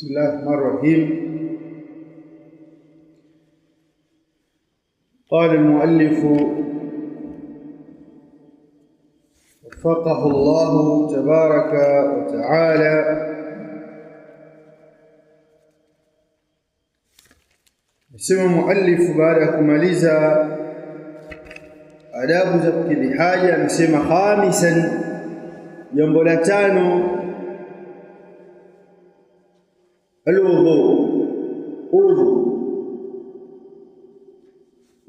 بسم الله الرحمن الرحيم. قال المؤلف وفقه الله تبارك وتعالى: اسم المؤلف بعد kumaliza adabu za kukidhi haja, anasema khamisan, jambo la tano, udhu.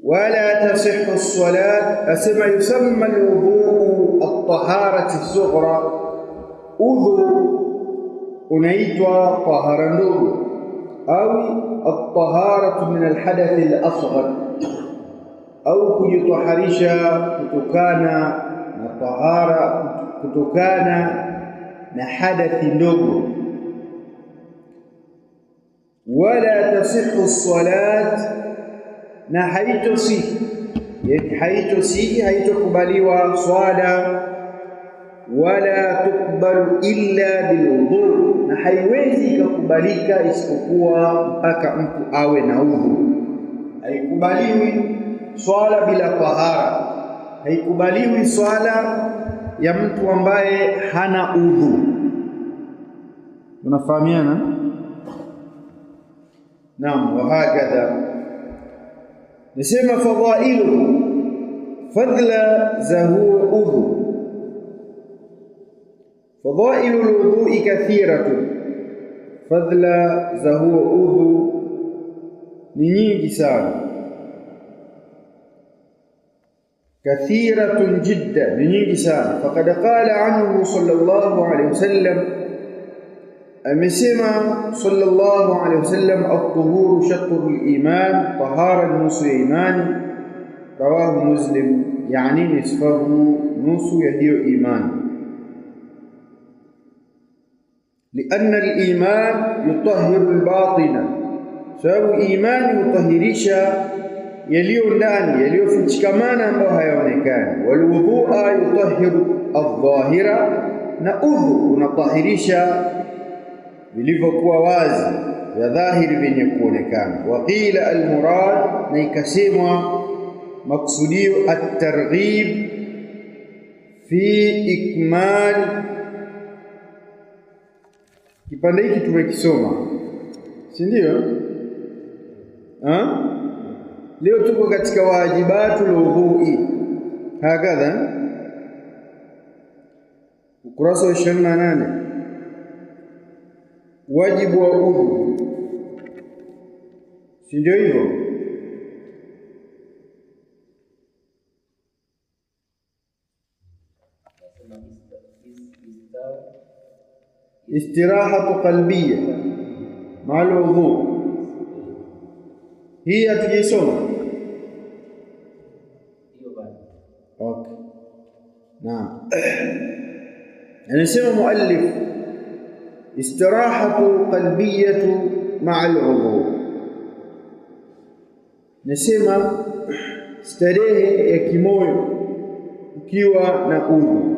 ولا تصح الصلاة، أسمى يسمى الوضوء الطهارة الصغرى. udhu unaitwa tahara ndogo au الطهارة من الحدث الأصغر, au kujitaharisha kutokana na tahara, kutokana na hadathi ndogo. Wala tasihhu as-salat, na haitokubaliwa swala, wala tukbalu illa bilwudu, na haiwezi kukubalika isipokuwa mpaka mtu awe na udhu. Haikubaliwi swala bila tahara, haikubaliwi swala ya mtu ambaye hana udhu. Tunafahamiana? Naam. Wa hakadha nasema fadhailu, fadla za huo udhu. Fadhailu alwudhu'i kathiratun, fadla za huo udhu ni nyingi sana. Kathiratun jiddan, ni nyingi sana. Faqad qala anhu sallallahu alayhi wasallam, amesema sallallahu alayhi wasallam: at-tuhuru shatrul iman, tahara nusu imani. Rawahu Muslim, yani nisfahu, nusu ya hiyo imani. لأن الإيمان يطهر الباطن، sababu imani hutahirisha yaliyo ndani, yaliyofichikamana ambayo hayaonekani. Walwudhu'a yutahhiru adh-dhahira, na udhu unatahirisha vilivyokuwa wazi ya dhahiri vyenye kuonekana. Waqila almurad, na ikasemwa maksudio at-targhib fi ikmal. Kipande hiki tumekisoma, si ndio? Leo tuko katika wajibatu alwudhu'i, hakadha ukurasa wa 28, wajibu wa udhu, si ndio hivyo? Istirahatu qalbiyya ma'al wudhu, hii hatujisoma. Okay. Naam. Anasema muallif istirahatu qalbiyyatu ma'al wudhu, nasema starehe ya kimoyo ukiwa na udhu.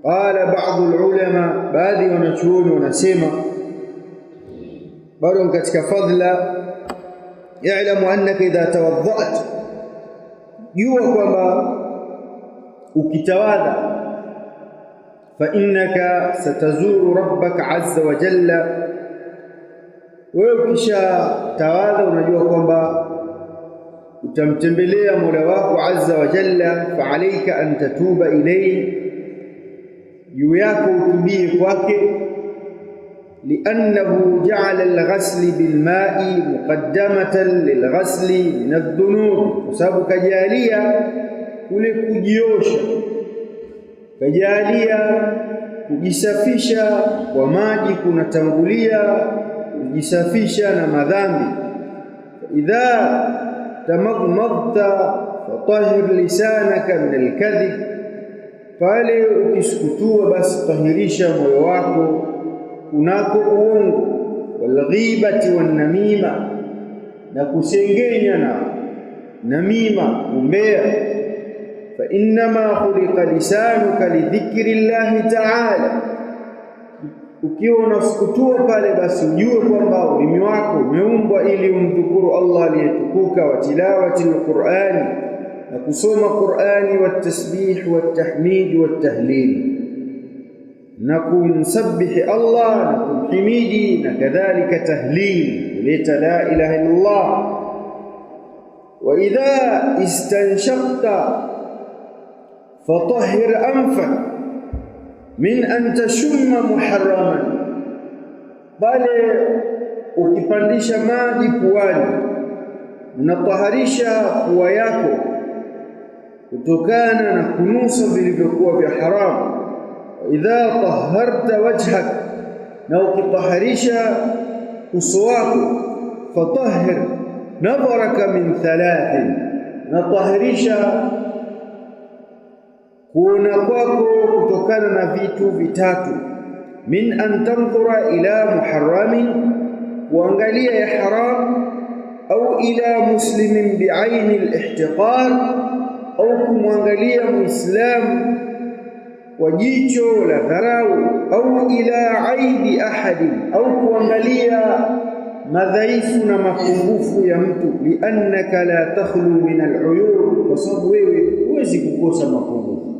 Qala ba'd al-ulama, baadhi wanachuoni wanasema bado katika fadla: ya'lamu annaka idha tawadda'ta, jua kwamba ukitawadha, fa innaka satazuru rabbaka azza wa jalla, wewe ukisha tawadha unajua kwamba utamtembelea Mola wako azza wa jalla. Fa alayka an tatuba ilayhi, juu yako utubie kwake. Liannahu ja'ala al-ghasli bilma'i muqaddamatan lilghasli min adh-dhunub, kwa sababu kajalia kule kujiosha, kajalia kujisafisha kwa maji kunatangulia kujisafisha na madhambi. Idha tamadmadta fatahhir lisanaka min al-kadhib, pale ukisukutua basi tahirisha moyo wako kunako uongo. Walghibati wannamima, na kusengenya na namima, umbea. Fa innama khuliqa lisanuka lidhikri llahi ta'ala, ukiwa unasukutua pale, basi ujue kwamba ulimi wako umeumbwa ili umdhukuru Allah aliyetukuka, wa tilawati alqur'ani, na kusoma Qur'ani, wa tasbih wa tahmid wa tahlil, na kumsabihi Allah na kumhimidi, na kadhalika tahlil, kuleta la ilaha illa Allah. Wa idha istanshaqta fatahhir anfak min an tashumma muharraman, bale ukipandisha maji puani unataharisha pua yako kutokana na kunusa vilivyokuwa vya haramu. Wa idha tahharta wajhak, na ukitaharisha uso wako, fatahhir nadharaka min thalathin, nataharisha kuona kwako kutokana na vitu vitatu. Min an tanzura ila muharramin, kuangalia ya haram, au ila muslimin bi'aini al-ihtiqar, au kumwangalia muislamu kwa jicho la dharau, au ila aibi ahadin, au kuangalia madhaifu na mapungufu ya mtu. Liannaka la takhlu min al-uyub, kwa sababu wewe huwezi kukosa mapungufu.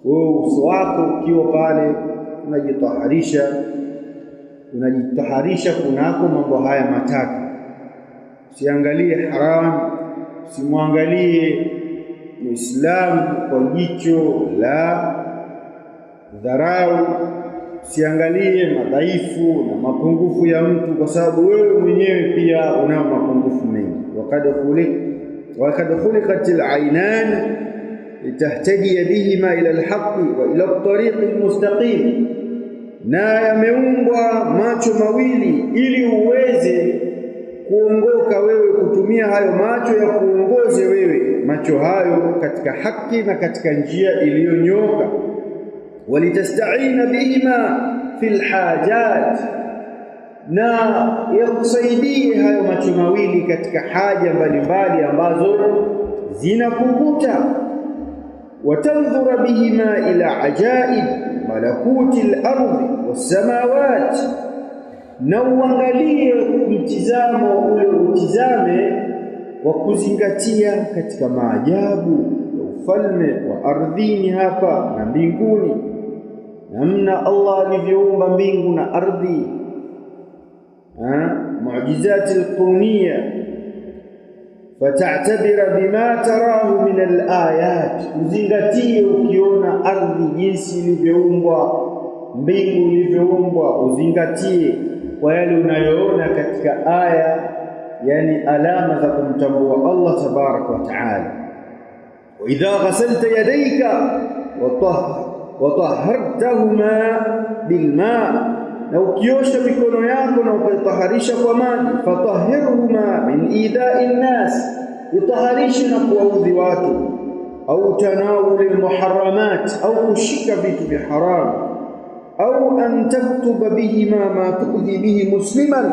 Wewe uso wako ukiwa pale unajitaharisha kunako mambo haya matatu. Usiangalie haram, usimwangalie muislamu kwa jicho la dharau, usiangalie madhaifu na mapungufu ya mtu, kwa sababu wewe mwenyewe pia una mapungufu mengi. Waqad khuliqatil aynan litahtadiya bihima ila alhaqqi wa ila at-tariqi almustaqim, na yameumbwa macho mawili ili uweze kuongoka wewe, kutumia hayo macho ya kuongoze wewe macho hayo katika haki na katika njia iliyonyoka. Walitasta'ina bihima fil hajat, na yakusaidie hayo macho mawili katika haja mbalimbali ambazo zinakukuta. Watandhura bihima ila ajaib malakuti al-ardi was-samawat, na uangalie mtizamo ule, utizame wa kuzingatia katika maajabu ya ufalme wa ardhini hapa na mbinguni, namna Allah alivyoumba mbingu na ardhi, mu'jizati al-kauniyya. Fata'tabira bima tarahu min al-ayat, uzingatie ukiona ardhi jinsi ilivyoumbwa, mbingu ilivyoumbwa, uzingatie kwa yale unayoona katika aya, yani alama za kumtambua Allah tabaraka wa taala. Wa idha ghasalta yadayka wa tahhartahuma bilma, na ukiosha mikono yako na ukataharisha kwa maji, fatahhirhuma min idha'i nnas, utaharisha na kuwaudhi watu, au tanawul almuharramat, au kushika vitu vya haramu, au an taktuba bihima ma tu'dhi bihi musliman,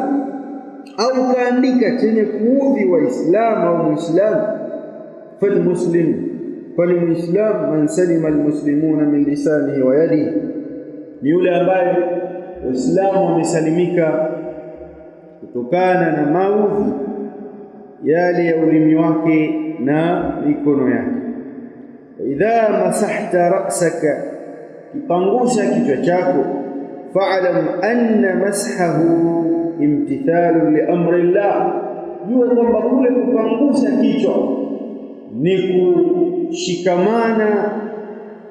au kaandika chenye kuudhi waislamu au muislamu. Falmuslim man salima almuslimuna min lisanihi wa yadihi, ni yule ambaye waislamu wamesalimika kutokana na maudhi yale ya ulimi wake na mikono yake. Idha masahta ra'saka, kipangusha kichwa chako, fa'lam anna mashahu imtithalu li amri Allah, jua kwamba kule kupangusha kichwa ni kushikamana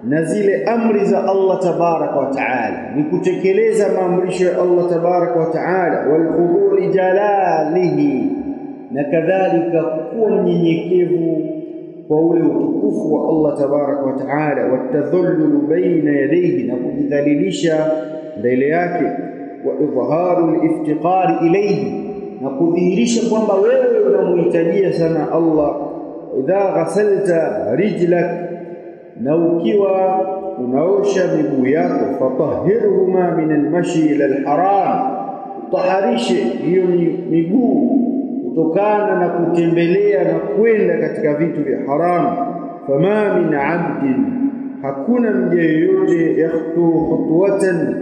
na zile amri za Allah tabaraka wa taala, ni kutekeleza maamrisho ya Allah tabaraka wa taala. Wal khudhu li jalalihi, na kadhalika kuwa mnyenyekevu kwa ule utukufu wa Allah tabaraka wa taala. Watadhullulu baina yadayhi, na kujidhalilisha mbele yake. Wa idhaharu al-iftiqari ilayhi, na kudhihirisha kwamba wewe unamhitajia sana Allah. Idha ghasalta rijlak, na ukiwa unaosha miguu yako, fatahhirhuma min al-mashi ila al-haram, utaharishe hiyo miguu kutokana na kutembelea na kwenda katika vitu vya haramu. Fama min abdin, hakuna mja yoyote, yakhtu khutwatan,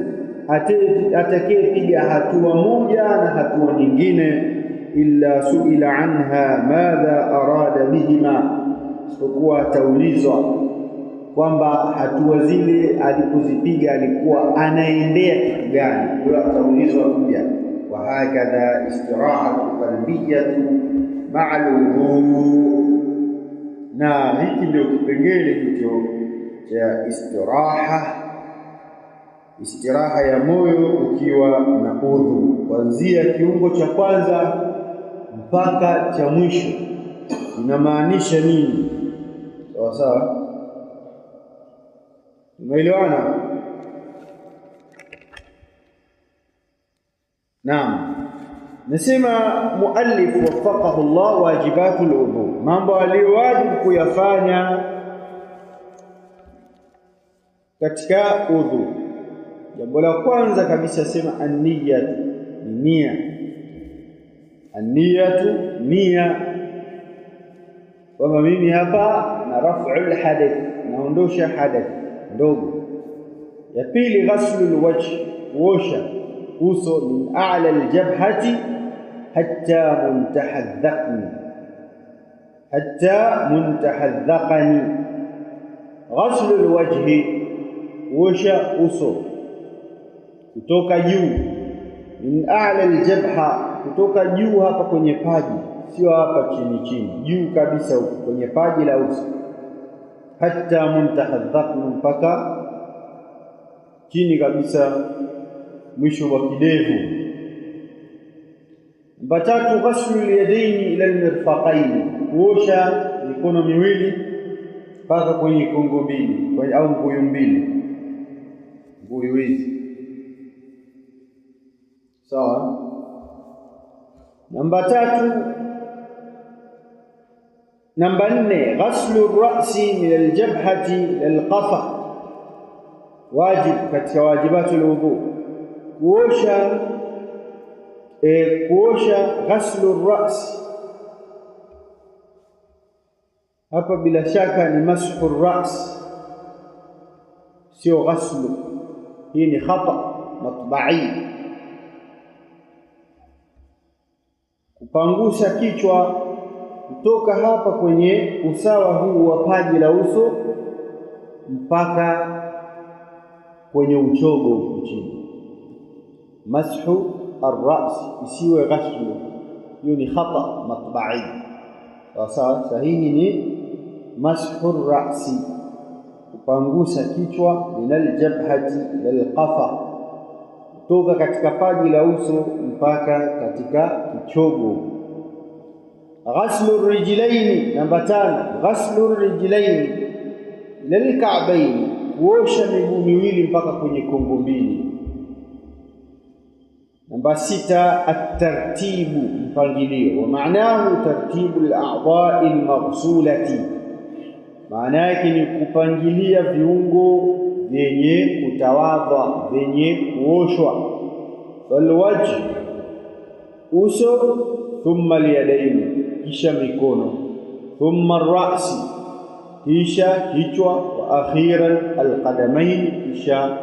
atakayepiga hatua moja na hatua nyingine, illa suila anha madha arada bihima, isipokuwa ataulizwa kwamba hatua zile alipozipiga alikuwa anaendea kitu gani. Huyo ataulizwa pia. Wa hakadha istirahatu qalbiyatu ma'luhu, na hiki ndio kipengele hicho cha istiraha ya moyo ukiwa na udhu, kuanzia kiungo cha kwanza mpaka cha mwisho. Inamaanisha nini? Sawa sawa, umeelewana? Naam. Nasema muallif waffaqahu Allah, wajibatul wudu, mambo aliyowajibu kuyafanya katika udhu. Jambo la kwanza kabisa sema an-niyatu, nia. An-niyatu, nia, kwamba mimi hapa na raf'ul hadath, naondosha hadath ndogo. Ya pili ghaslul wajh, kuosha uso, min a'la al-jabhati hatta muntaha dhaqni, ghaslul wajhi, kuosha uso kutoka juu, min a'la al-jabha, kutoka juu hapa kwenye paji, sio hapa chini, juu kabisa huko kwenye paji la uso, hatta muntaha dhaqni, mpaka chini kabisa mwisho wa kidevu. Namba tatu ghaslu yadaini ila almirfaqaini, kuosha mikono miwili mpaka kwenye kongo mbili au mbuyu mbili, mbuyu hizi. Sawa. Namba nne ghaslu ra'si min aljabhati ila alqafa, wajib katika wajibatul wudu, kuosha ghaslu ras. Hapa bila shaka ni mashu ras, sio ghaslu. Hii ni khata matba'i. Kupangusha kichwa kutoka hapa kwenye usawa huu wa paji la uso mpaka kwenye uchogo chini, mashu ar-ra's, isiwe ghaslu. Hiyo ni khata matba'i. Sawa, sahihi ni mashu ar-ra'si, kupangusha kichwa minal jabhati lil qafa, kutoka katika paji la uso mpaka katika kichogo. Ghaslu rijlaini, namba tano ghaslu rijlaini lil ka'baini, kuosha miguu miwili mpaka kwenye kongo mbili. Namba sita at-tartibu, mpangilio. Wa maanahu tartibu al-a'dha'i al-maghsulati, maana yake ni kupangilia viungo vyenye kutawadha, vyenye kuoshwa. Falwajh, uso, thumma al-yadaini, kisha mikono, thumma ar-ra'si, kisha kichwa, wa akhiran al-qadamain, kisha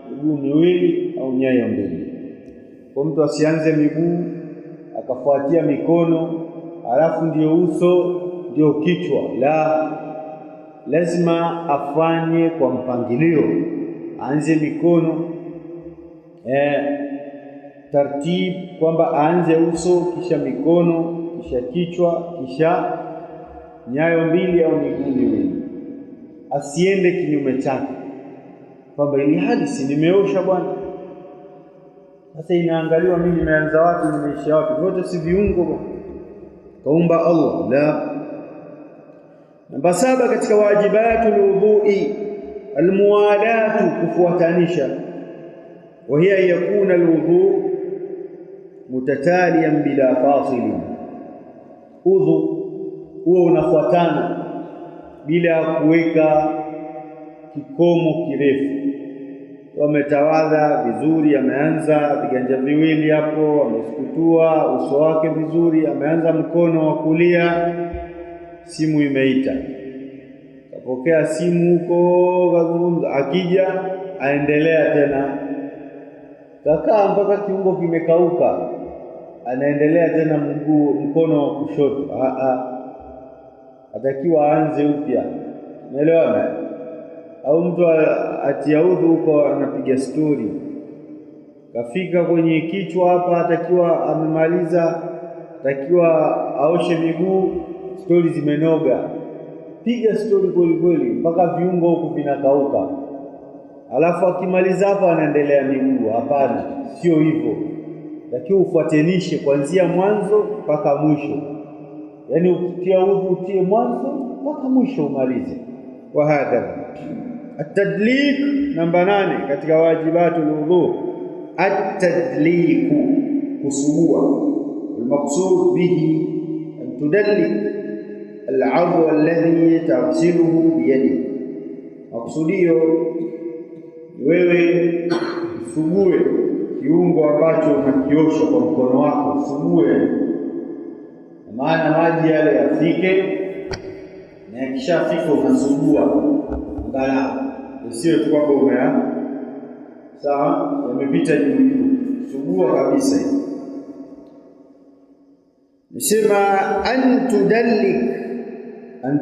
miguu miwili au nyayo mbili. Kwa mtu asianze miguu akafuatia mikono alafu ndio uso ndio kichwa, la, lazima afanye kwa mpangilio. Aanze mikono tartib, kwamba aanze uso kisha mikono kisha kichwa kisha nyayo mbili au miguu miwili. Asiende kinyume chake, kwamba ili hadisi nimeosha bwana, sasa inaangaliwa mimi nimeanza wapi nimeisha wapi, wote si viungo kaumba Allah, la. Namba saba katika wajibatul wudhu'i almuwalatu, kufuatanisha. Wa hiya yakuna alwudhu mutataliyan bila fasilin, udhu huwa unafuatana bila kuweka kikomo kirefu. Wametawadha vizuri, ameanza viganja viwili hapo, amesukutua uso wake vizuri, ameanza mkono wa kulia, simu imeita, kapokea simu huko, kazungumza, akija aendelea tena kakaa mpaka kiungo kimekauka, anaendelea tena mkono wa kushoto. Atakiwa aanze upya. Unaelewana? Au mtu atia udhu huko anapiga story, kafika kwenye kichwa hapa, atakiwa amemaliza, atakiwa aoshe miguu, story zimenoga, piga story kweli kweli mpaka viungo huku vinakauka, alafu akimaliza hapo anaendelea miguu. Hapana, sio hivyo. Lakini ufuatanishe kuanzia mwanzo mpaka mwisho. Yaani ukitia udhu utie mwanzo mpaka mwisho umalize. Wa hadha at-tadlik. Namba 8 katika wajibatu al-wudhu, at-tadlik, kusugua. Al-maqsud bihi an tudallik al-'adwa alladhi taghsiluhu biyadik. Maqsudio wewe usugue kiungo ambacho unakiosha kwa mkono wako, usugue. Maana maji yale yafike, na yakishafika unasugua angalau, usiwe tu kwamba sawa yamepita juu, sugua kabisa. Nisema an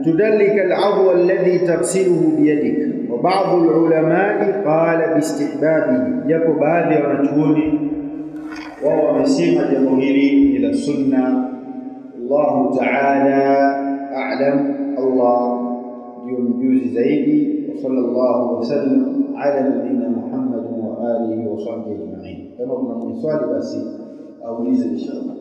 tudallik al-'adwa alladhi taghsiluhu biyadik. Wa ba'd al-ulama qala bistihbabihi, japo baadhi ya wanachuoni wao wamesema jambo hili ni la sunna. Allahu ta'ala a'lam, Allah ndio mjuzi zaidi. Wa sallallahu wasallam ala nabina Muhammad wa alihi wa sahbihi ajma'in. Kama kuna maswali basi aulize inshallah.